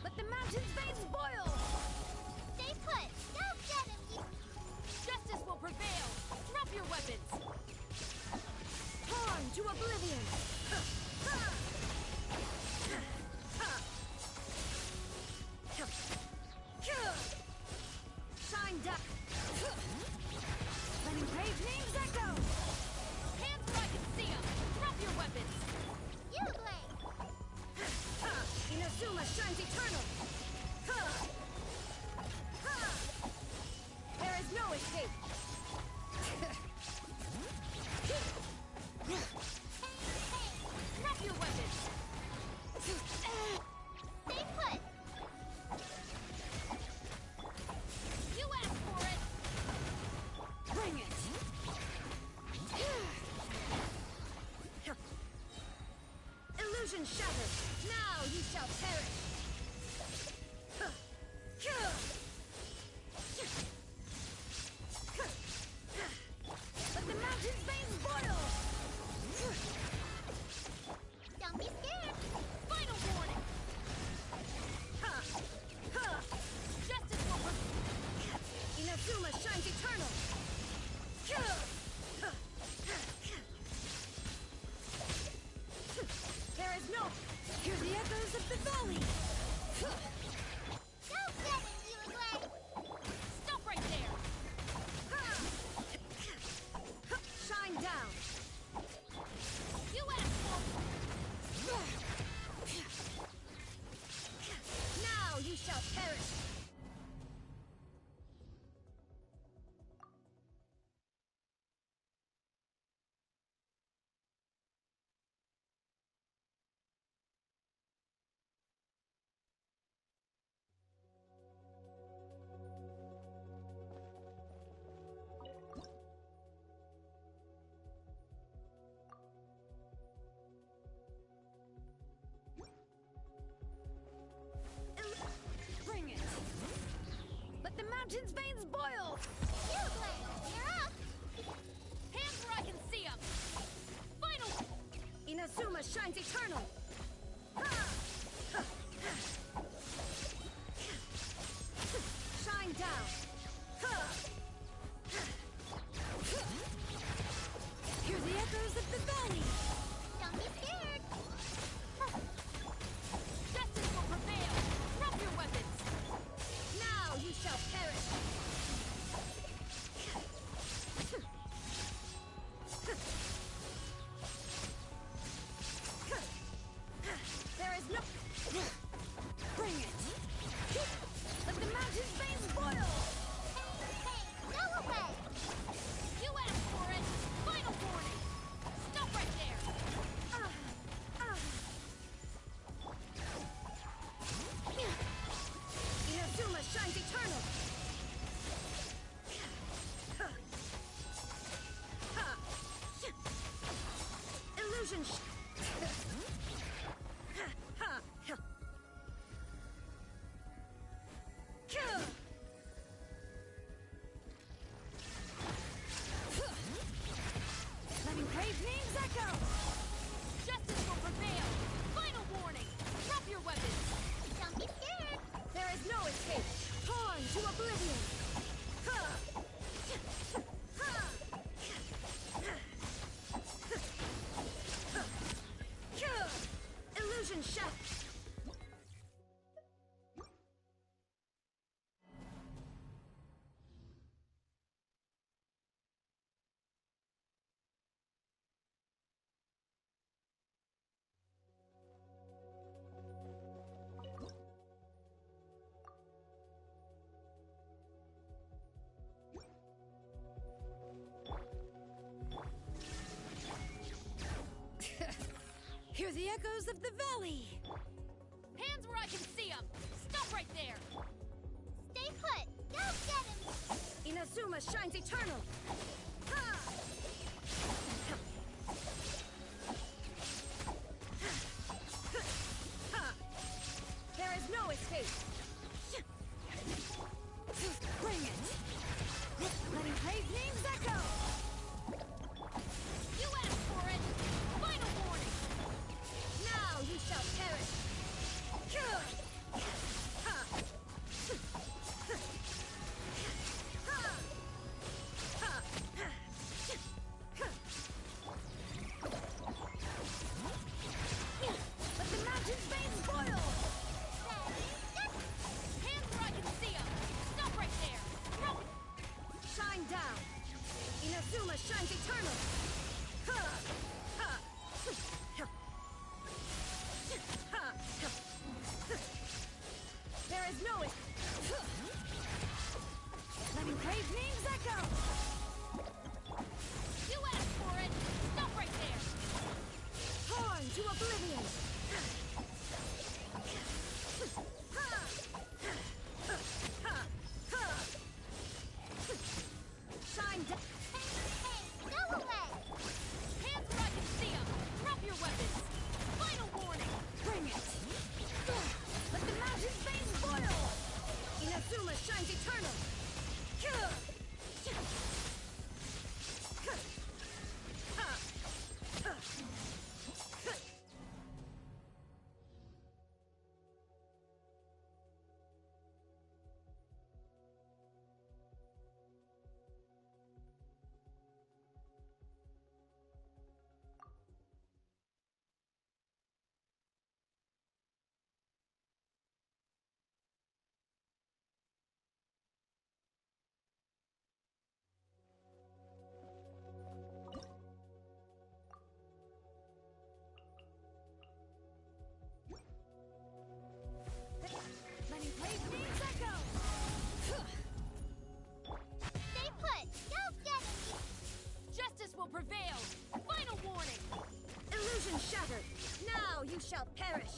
Let the mountain's veins boil! Stay put! Go get him, you... Justice will prevail! Drop your weapons! Torn to oblivion! Ha! Ha! Ha! Kyur! Shine down! Letting brave names echo! Hands where I can see them! Drop your weapons! You blame! Ha! Inazuma shines eternal! Ha! Ha! There is no escape! Drop your weapons! Stay put! You asked for it! Bring it! Illusion shattered! Now you shall perish! Let the mountain's veins boil! Don't be scared! Final warning! Ha! Ha! Justice will prevail! Inazuma shines eternal! There is no... Hear the echoes of the valley! Go get him, you blame! Stop right there! Shine down! You asked for Now you shall perish! Bring it! Let the mountain's veins boil! You blame! You're up! hands where I can see them! Final! Inazuma shines eternal! Ha! down. Hear the echoes of the valley. Don't be scared. Justice will prevail. Drop your weapons. Now you shall perish. There is no... Bring it. Let the mountain's veins boil. Hey, go away. You asked for it. Final warning. Stop right there. Inazuma shines eternal. Illusion. Letting brave names echo. Justice will prevail. Final warning. Drop your weapons. Don't be scared. There is no escape. Torn to oblivion. Illusion shaft. Hear the echoes of the valley. Hands where I can see them. Stop right there. Stay put. Go get him. Inazuma shines eternal. Ha! There is no escape. Bring it. Letting brave names echo. You asked for it. Final warning. Now you shall perish. Let the mountain's veins boil. Hands where I can see them. Stop right there. Drop it. Shine down. Inazuma shines eternal. There is no... Letting brave names echo. You asked for it. Stop right there. Torn to oblivion. Shine down. Hey, go away. Hands where I can see them. Drop your weapons. Final warning. Bring it. Let the mountain's veins boil. Inazuma shines eternal. Letting brave names echo. Stay put. Go get him. Justice will prevail. Final warning. Illusion shattered. Now you shall perish.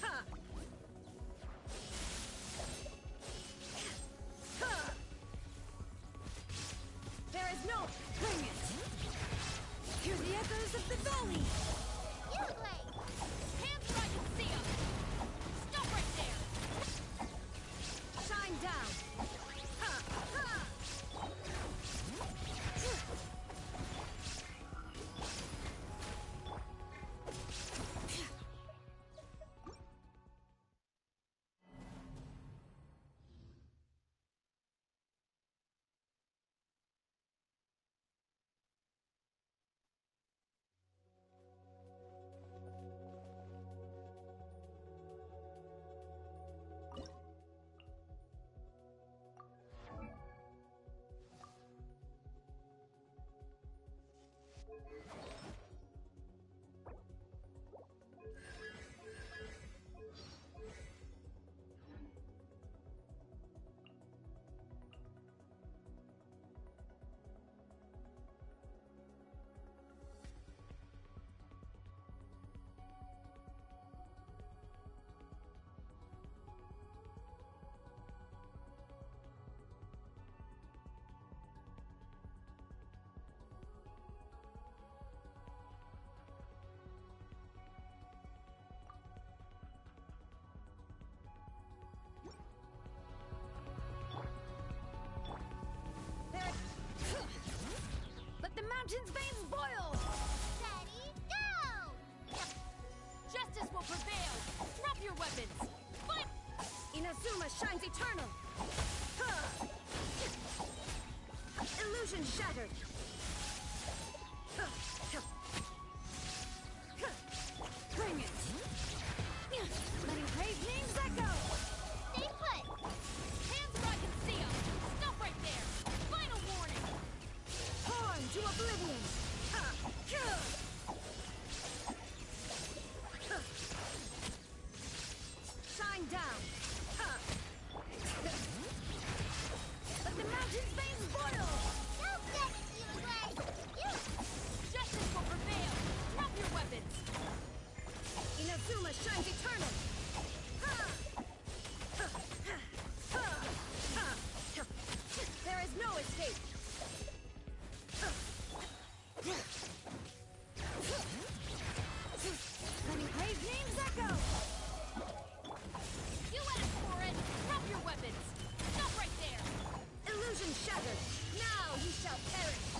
Ha! Ha! There is no... Bring it. Hear the echoes of the valley. You wait. Hands where I can see them. Stop right there. Shine down. Ha! Ha! mountain's veins boil! Ready, go! Justice will prevail! Drop your weapons! Fight! Inazuma shines eternal! Huh. Illusion shattered! Bring it! Letting brave names echo! Stay put! Hands where I can see 'em! Stop right there! Final warning! Torn to oblivion! Shine down! Let the mountain's veins boil! Don't get it, you! Justice will prevail! Drop your weapons! Inazuma shines eternal! There is no escape! Letting brave names echo! You asked for it! Drop your weapons! Stop right there! Illusion shattered! Now he shall perish!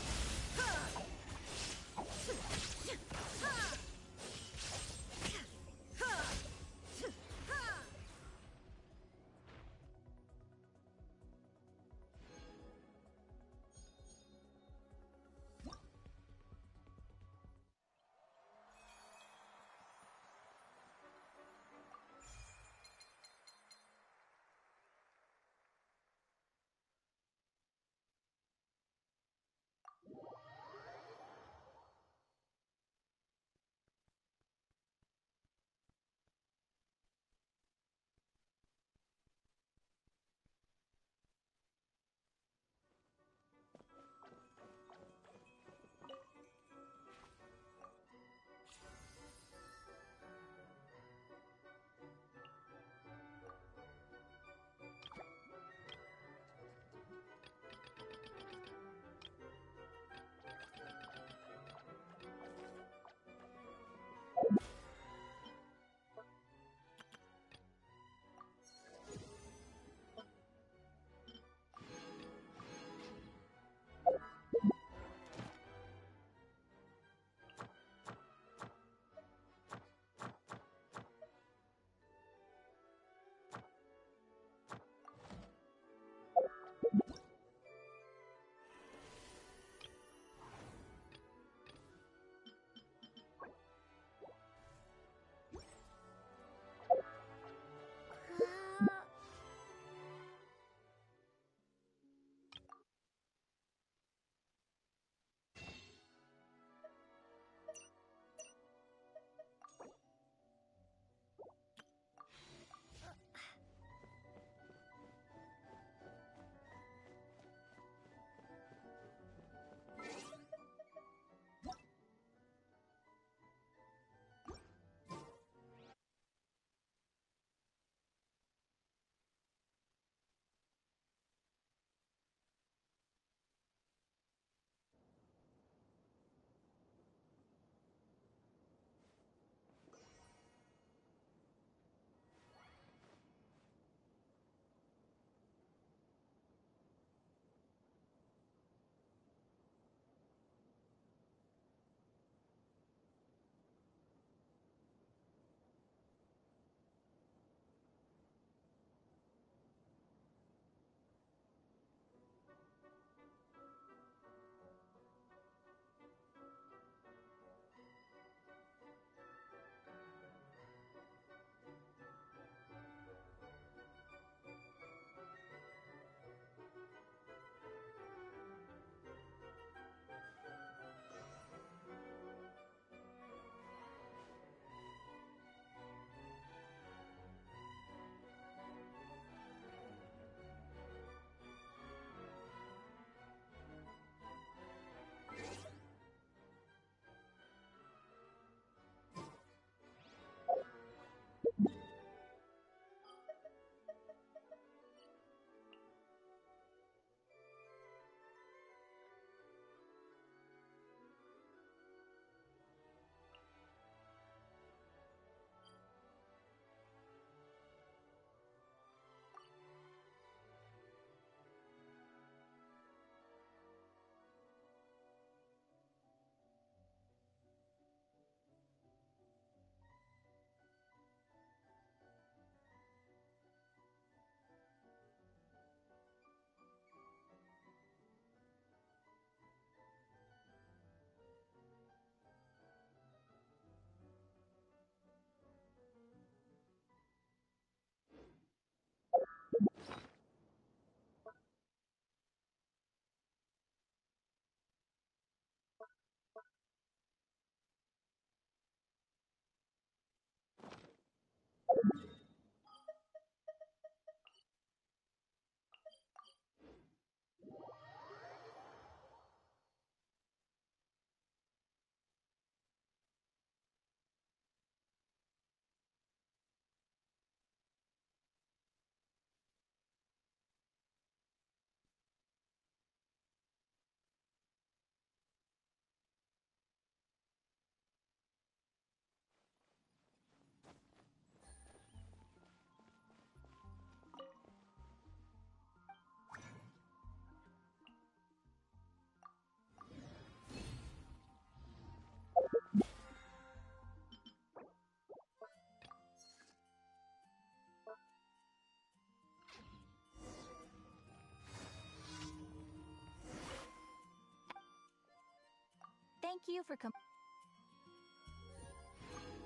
Thank you for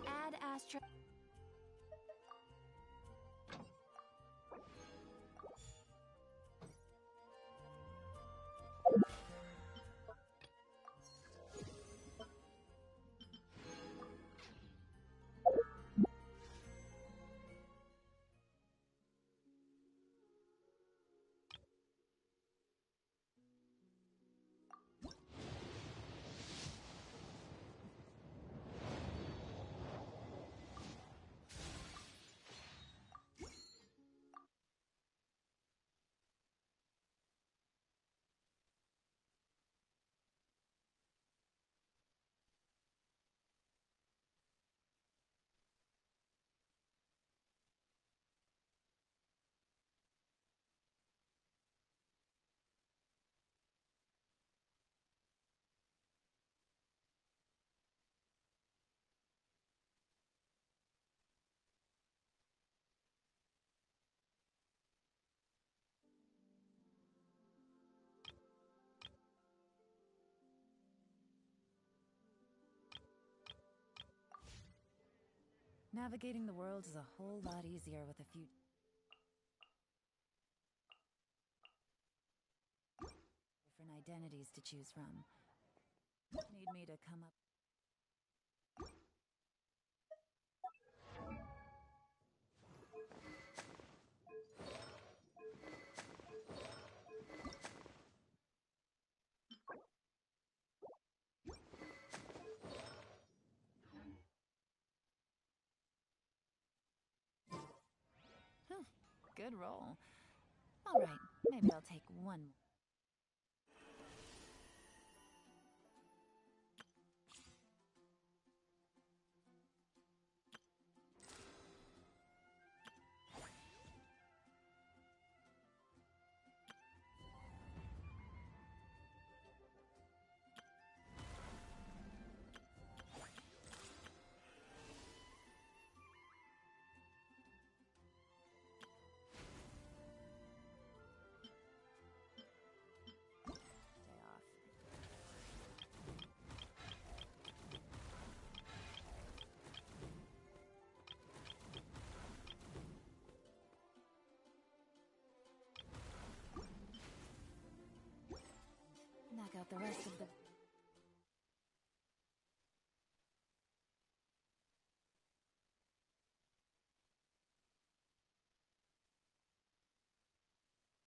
Add Astra. Navigating the world is a whole lot easier with a few different identities to choose from. Need me to come up. Good roll. All right, maybe I'll take one more. Knock out the rest of the